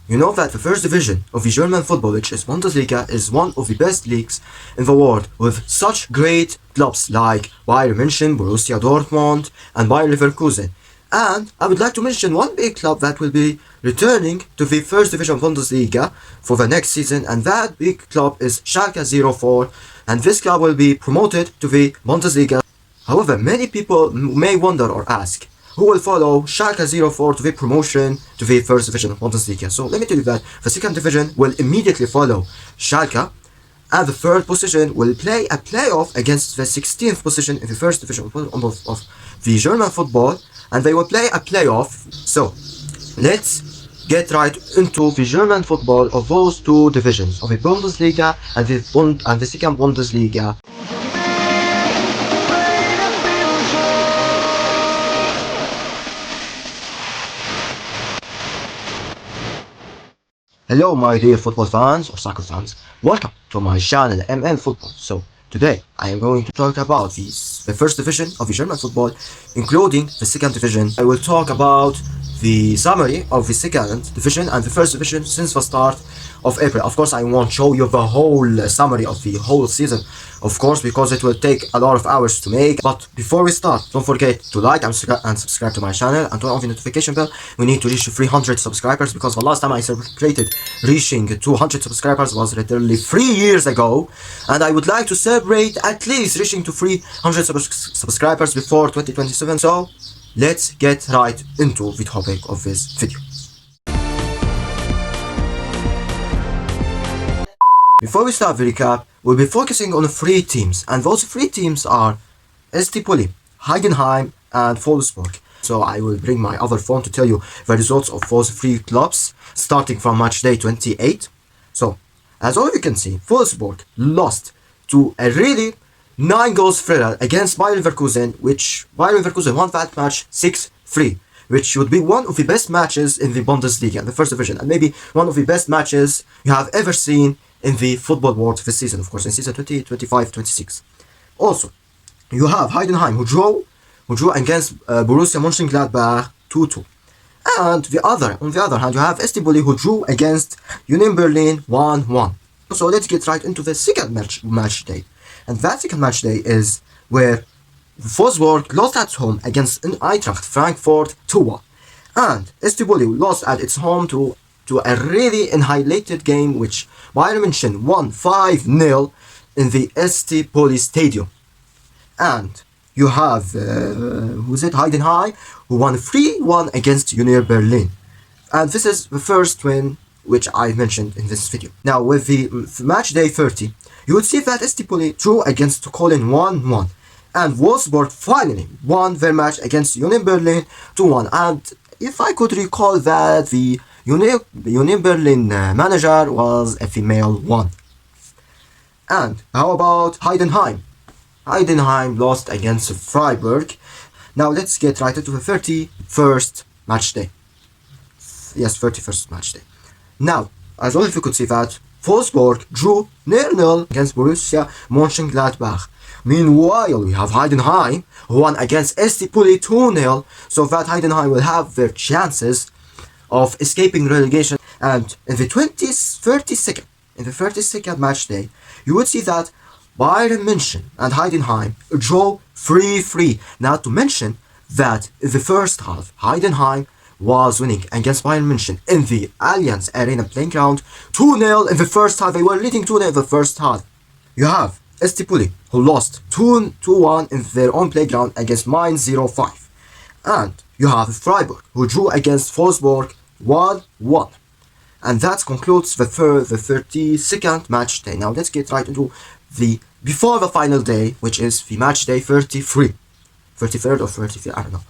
You know that the first division of the German football, which is Bundesliga, is one of the best leagues in the world, with such great clubs like Bayern München, Borussia Dortmund, and Bayer Leverkusen. And I would like to mention one big club that will be returning to the first division of Bundesliga for the next season, and that big club is Schalke 04, and this club will be promoted to the Bundesliga. However, many people may wonder or ask, who will follow Schalke 04 to the promotion to the first division of Bundesliga? So let me tell you that the second division will immediately follow Schalke, and the third position will play a playoff against the 16th position in the first division of the German football, and they will play a playoff. So let's get right into the German football of those two divisions, of the Bundesliga and the second Bundesliga. Hello my dear football fans or soccer fans, welcome to my channel MN Football. So today I am going to talk about the first division of the German football, including the second division. I will talk about the summary of the second division and the first division since the start of April. Of course I won't show you the whole summary of the whole season, of course, because it will take a lot of hours to make. But before we start, don't forget to like and subscribe to my channel and turn on the notification bell. We need to reach 300 subscribers, because the last time I celebrated reaching 200 subscribers was literally 3 years ago, and I would like to celebrate at least reaching to 300 subscribers before 2027. So let's get right into the topic of this video. Before we start the recap, we'll be focusing on 3 teams, and those 3 teams are St. Pauli, Heidenheim, and Wolfsburg. So I will bring my other phone to tell you the results of those 3 clubs, starting from match day 28. So, as all you can see, Wolfsburg lost to a really 9 goals thriller against Bayer Leverkusen, which Bayer Leverkusen won that match 6-3. Which would be one of the best matches in the Bundesliga, the first division, and maybe one of the best matches you have ever seen in the football world this season, of course, in season 2025-26. Also, you have Heidenheim, who drew against Borussia Mönchengladbach 2-2. And on the other hand, you have St. Pauli, who drew against Union Berlin 1-1. So let's get right into the second match day. And that second match day is where Wolfsburg lost at home against Eintracht Frankfurt 2-1. And St. Pauli lost at its home to a really annihilated game, which Bayern München won 5-0 in the St. Pauli Stadium. And you have, Heidenheim, who won 3-1 against Union Berlin. And this is the first win which I mentioned in this video. Now, with the match day 30, you would see that St. Pauli drew against Cologne 1-1. And Wolfsburg finally won their match against Union Berlin 2-1. And if I could recall that, the Union Berlin manager was a female one. And how about Heidenheim? Heidenheim lost against Freiburg. Now let's get right into the 31st match day. Yes, 31st match day. Now, as well, if you could see that Wolfsburg drew 0-0 against Borussia Mönchengladbach. Meanwhile, we have Heidenheim, who won against St. Pauli 2-0, so that Heidenheim will have their chances of escaping relegation. And in the 32nd match day, you would see that Bayern München and Heidenheim draw 3-3. Now, to mention that in the first half, Heidenheim was winning against Bayern München in the Allianz Arena playing ground 2-0 in the first half. They were leading 2-0 in the first half. You have St. Pauli, who lost 2-1 in their own playground against Mainz 05. And you have Freiburg, who drew against Wolfsburg 1-1. And that concludes the 32nd match day. Now let's get right into before the final day, which is the match day 33. 33rd or 33rd, I don't know.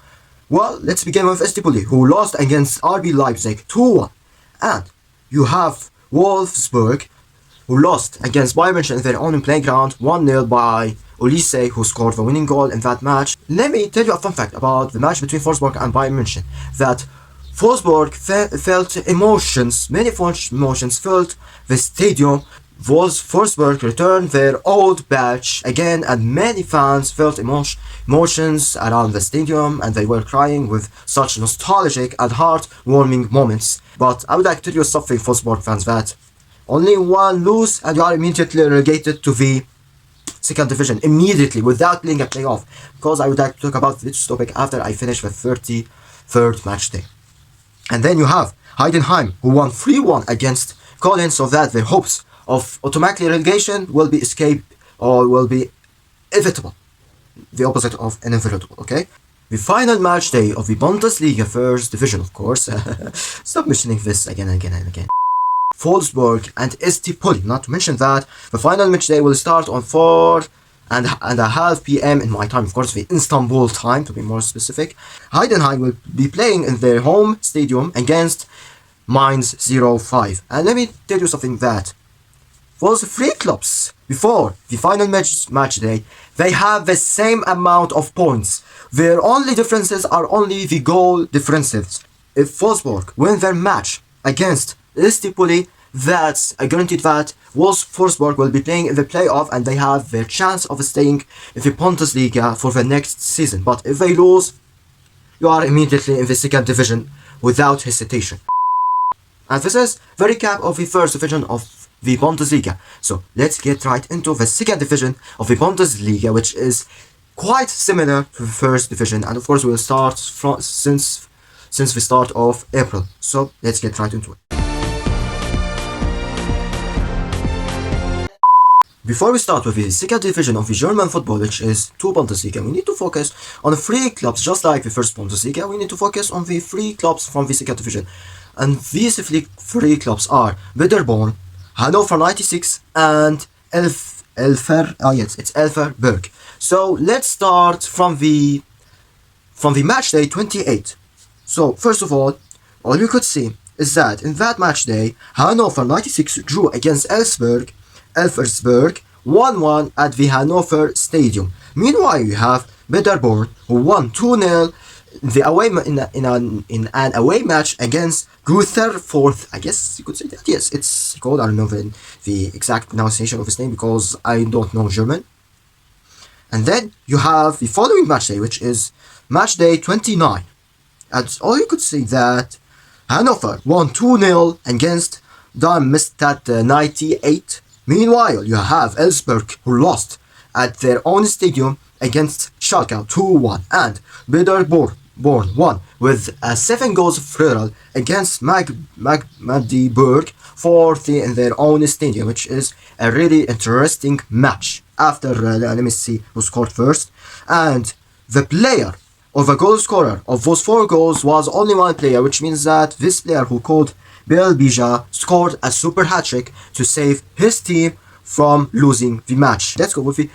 Well, let's begin with St. Pauli, who lost against RB Leipzig 2-1. And you have Wolfsburg, who lost against Bayern München in their own playground 1-0 by Olise, who scored the winning goal in that match. Let me tell you a fun fact about the match between Wolfsburg and Bayern München, that Wolfsburg felt emotions, many emotions filled the stadium Wolfsburg returned their old badge again, and many fans felt emotions around the stadium, and they were crying with such nostalgic and heartwarming moments. But I would like to tell you something, Wolfsburg fans, that only one lose and you are immediately relegated to the second division immediately without playing a playoff. Because I would like to talk about this topic after I finish the 33rd match day. And then you have Heidenheim, who won 3-1 against Cologne, so that their hopes of automatic relegation will be escaped or will be inevitable. The opposite of inevitable, okay? The final match day of the Bundesliga first division, of course. Stop mentioning this again and again and again. Wolfsburg and ST Poli. Not to mention that the final match day will start on 4:30 p.m. in my time, of course, the Istanbul time to be more specific. Heidenheim will be playing in their home stadium against Mainz 05. And let me tell you something, that for the three clubs before the final match day, they have the same amount of points. Their only differences are only the goal differences. If Wolfsburg win their match against ST Poli, that's a guaranteed that Wolfsburg will be playing in the playoff and they have their chance of staying in the Bundesliga for the next season. But if they lose, you are immediately in the second division without hesitation. And this is the recap of the first division of the Bundesliga. So let's get right into the second division of the Bundesliga, which is quite similar to the first division, and of course we'll start from since the start of April. So let's get right into it. Before we start with the second division of the German football, which is two Bundesliga, we need to focus on three clubs. Just like the first Bundesliga, we need to focus on the three clubs from the second division. And these three clubs are Paderborn, Hannover 96, and Elferberg. So let's start from the match day 28. So first of all you could see is that in that match day, Hannover 96 drew against Elversberg 1-1 at the Hannover Stadium. Meanwhile, you have Paderborn, who won 2-0 in an away match against Grutherford. I guess you could say that. Yes, it's called. I don't know the exact pronunciation of his name because I don't know German. And then you have the following match day, which is match day 29. And all you could see that Hannover won 2-0 against Darmstadt 98. Meanwhile, you have Elversberg, who lost at their own stadium against Schalke 2-1, and Paderborn won with a 7 goals thrill against Magdeburg 4-3 in their own stadium, which is a really interesting match. After let me see who scored first, and the player or the goal scorer of those 4 goals was only one player, which means that this player, who called Bill Bija, scored a super hat-trick to save his team from losing the match. Let's go with the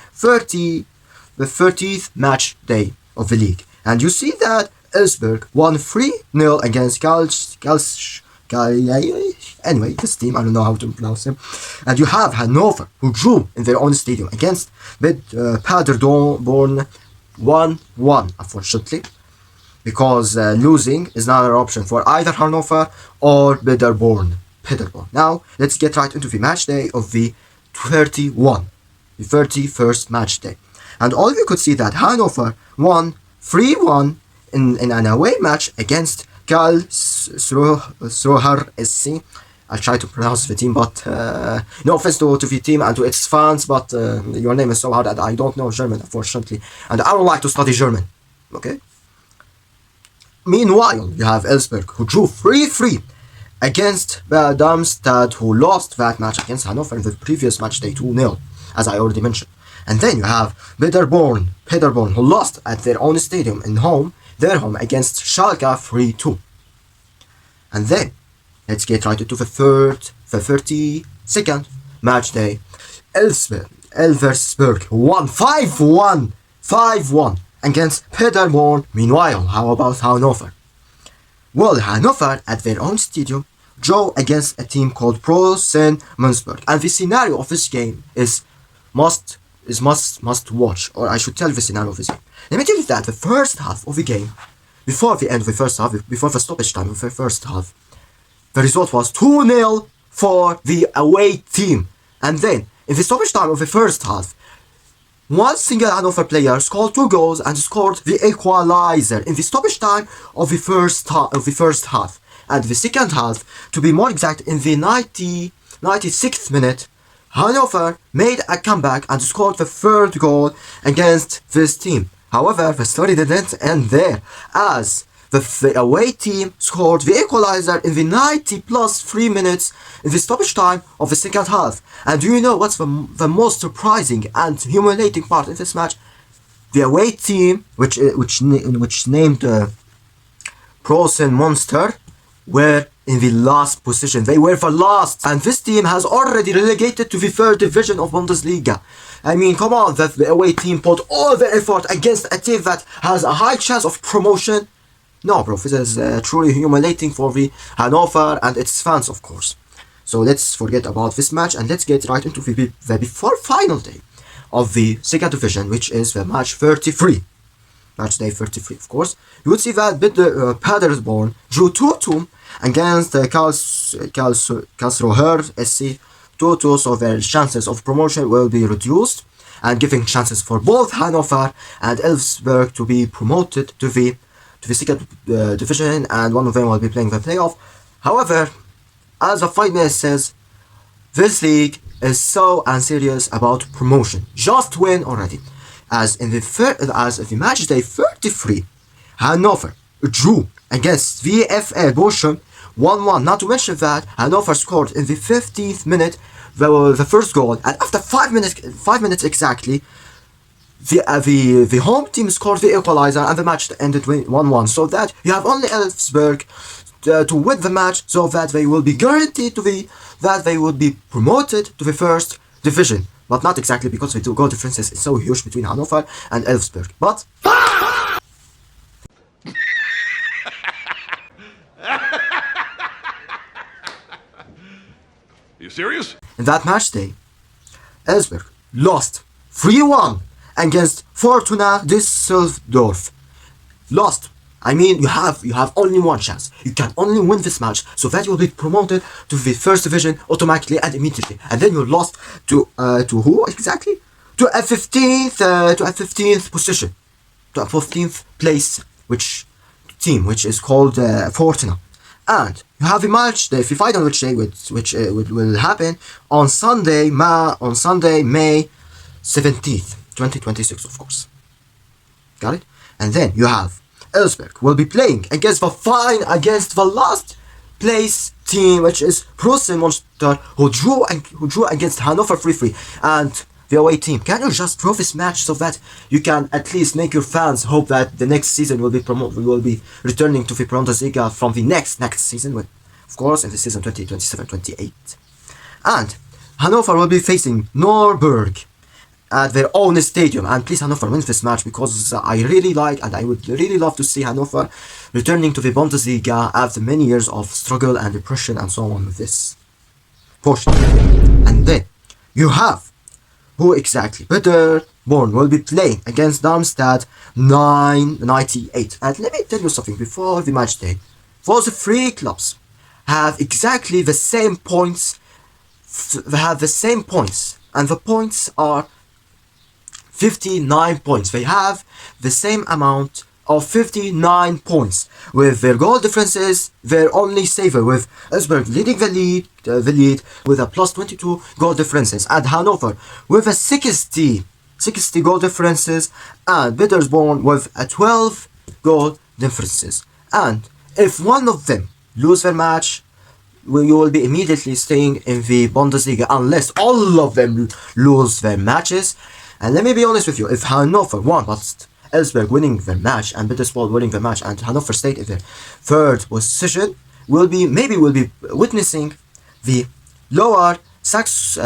30th match day of the league. And you see that Elversberg won 3-0 against anyway, this team, I don't know how to pronounce him. And you have Hannover, who drew in their own stadium against Paderborn 1-1, unfortunately, because losing is not an option for either Hannover or Paderborn. Now, let's get right into the match day of the 31st match day. And all you could see that Hannover won 3-1 in an away match against Karlsruher SC. I'll try to pronounce the team, but no offense to the team and to its fans, but your name is so hard that I don't know German, unfortunately, and I don't like to study German. Okay. Meanwhile, you have Elversberg, who drew 3-3 against Darmstadt, who lost that match against Hannover in the previous match day 2-0, as I already mentioned. And then you have Paderborn, who lost at their own stadium their home against Schalke 3-2. And then let's get right into the 32nd match day. Elversberg won 5-1 against Paderborn. Meanwhile, how about Hannover? Well, Hannover at their own stadium drew against a team called Preußen Münster. And the scenario of this game is must watch, or I should tell the scenario of this game. Let me tell you that the first half of the game, before the end of the first half, before the stoppage time of the first half, the result was 2-0 for the away team. And then, in the stoppage time of the first half, one single Hannover player scored 2 goals and scored the equalizer in the stoppage time of the first half. And the second half, to be more exact, in the 96th minute, Hannover made a comeback and scored the third goal against this team. However, the story didn't end there, as the away team scored the equalizer in the 90 plus 3 minutes in the stoppage time of the second half. And do you know what's the most surprising and humiliating part in this match? The away team, which named Prosen Monster, were in the last position. They were the last, and this team has already relegated to the third division of Bundesliga. I mean, come on, the away team put all the effort against a team that has a high chance of promotion. No, bro, this is truly humiliating for the Hannover and its fans, of course. So let's forget about this match and let's get right into the before final day of the second division, which is the match 33. Match day 33, of course. You would see that Paderborn drew 2-2 against Karlsruher SC 2-2, so their chances of promotion will be reduced and giving chances for both Hannover and Elfsberg to be promoted to the second division, and one of them will be playing the playoff. However, as the 5 minutes says, this league is so unserious about promotion. Just win already. As in the match day 33, Hannover drew against VfL Bochum 1-1. Not to mention that Hannover scored in the 15th minute the first goal, and after 5 minutes exactly, the home team scored the equalizer and the match ended 1-1. So that you have only Elfsberg to win the match, so that they will be guaranteed that they would be promoted to the first division. But not exactly, because the goal differences is so huge between Hannover and Elfsberg. But you serious? in that match day, Elfsberg lost 3-1 against Fortuna Düsseldorf. Lost. I mean, you have only one chance. You can only win this match, so that you will be promoted to the first division automatically and immediately. And then you lost to who exactly? To a 15th position, to a 15th place, which is called Fortuna. And you have a match, the final match day, which will happen on Sunday, May 17th, 2026, of course. Got it? And then you have Elfsberg will be playing against the last place team, which is Prosen Monster, who drew against Hannover 3-3, and the away team. Can you just draw this match so that you can at least make your fans hope that the next season will be returning to the Bundesliga from the next season, of course, in the season 2027-28. And Hannover will be facing Nürnberg at their own stadium, and please Hannover wins this match, because I really like and I would really love to see Hannover returning to the Bundesliga after many years of struggle and depression and so on with this portion. And then you have who exactly? Paderborn will be playing against Darmstadt 998. And let me tell you something before the match day. Those three clubs have exactly the same points. They have the same points, and the points are 59 points. They have the same amount of 59 points. With their goal differences, they're only saver, with Elfsberg leading the lead with a plus 22 goal differences, and Hannover with a 60 goal differences, and Paderborn with a 12 goal differences. And if one of them lose their match, you will be immediately staying in the Bundesliga, unless all of them lose their matches. And let me be honest with you, if Hannover won, but Elfsberg winning their match and Paderborn winning the match and Hannover stayed in their third position, we'll be witnessing the lower Saxony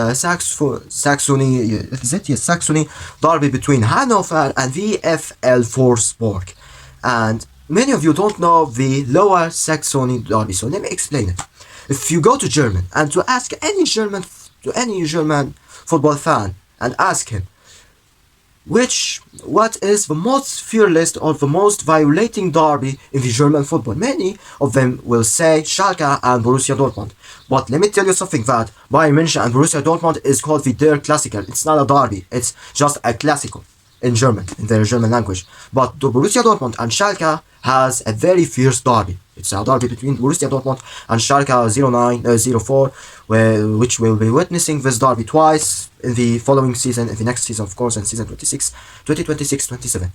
derby between Hannover and VfL Wolfsburg. And many of you don't know the lower Saxony derby, so let me explain it. If you go to German and to ask any German football fan and ask him, what is the most fearless or the most violating derby in the German football? Many of them will say Schalke and Borussia Dortmund. But let me tell you something, that Bayern Munich and Borussia Dortmund is called the Der Klassiker. It's not a derby, it's just a classical in German, in their German language. But the Borussia Dortmund and Schalke has a very fierce derby. It's a derby between Borussia Dortmund and Schalke 0904, which will be witnessing this derby twice in the following season, in the next season, of course, in season 2026-27.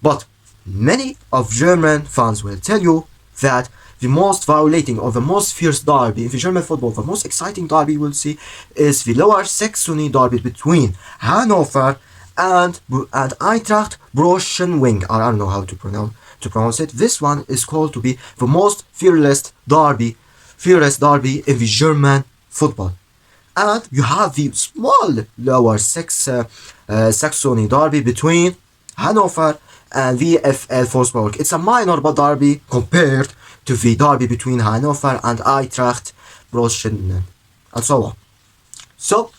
But many of German fans will tell you that the most violating or the most fierce derby in the German football, the most exciting derby we'll see, is the Lower Saxony derby between Hanover and Eintracht Braunschweig. I don't know how to pronounce it. This one is called to be the most fearless derby in the German football. And you have the small Lower Saxony derby between Hanover and VfL Wolfsburg. It's a minor derby compared to the derby between Hanover and Eintracht Braunschweig, and so on. So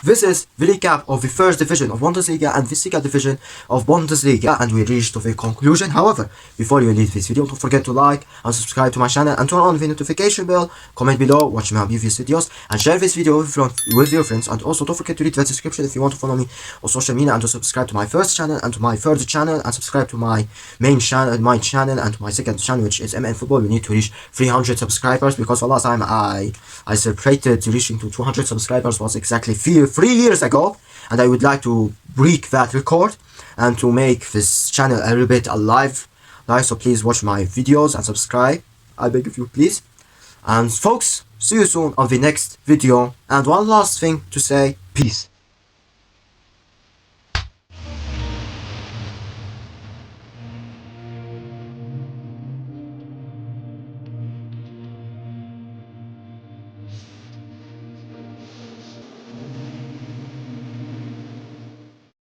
this is the recap of the first division of Bundesliga and the second division of Bundesliga, and we reached to the conclusion. However, before you leave this video, don't forget to like and subscribe to my channel and turn on the notification bell. Comment below, watch my previous videos, and share this video with your friends. And also don't forget to read the description if you want to follow me on social media, and to subscribe to my first channel and to my third channel, and subscribe to my main channel, and to my second channel, which is MN Football. We need to reach 300 subscribers, because the last time I celebrated reaching to 200 subscribers was exactly 3 years ago, and I would like to break that record and to make this channel a little bit alive. So please watch my videos and subscribe, I beg of you, please. And folks, see you soon on the next video. And one last thing to say, peace.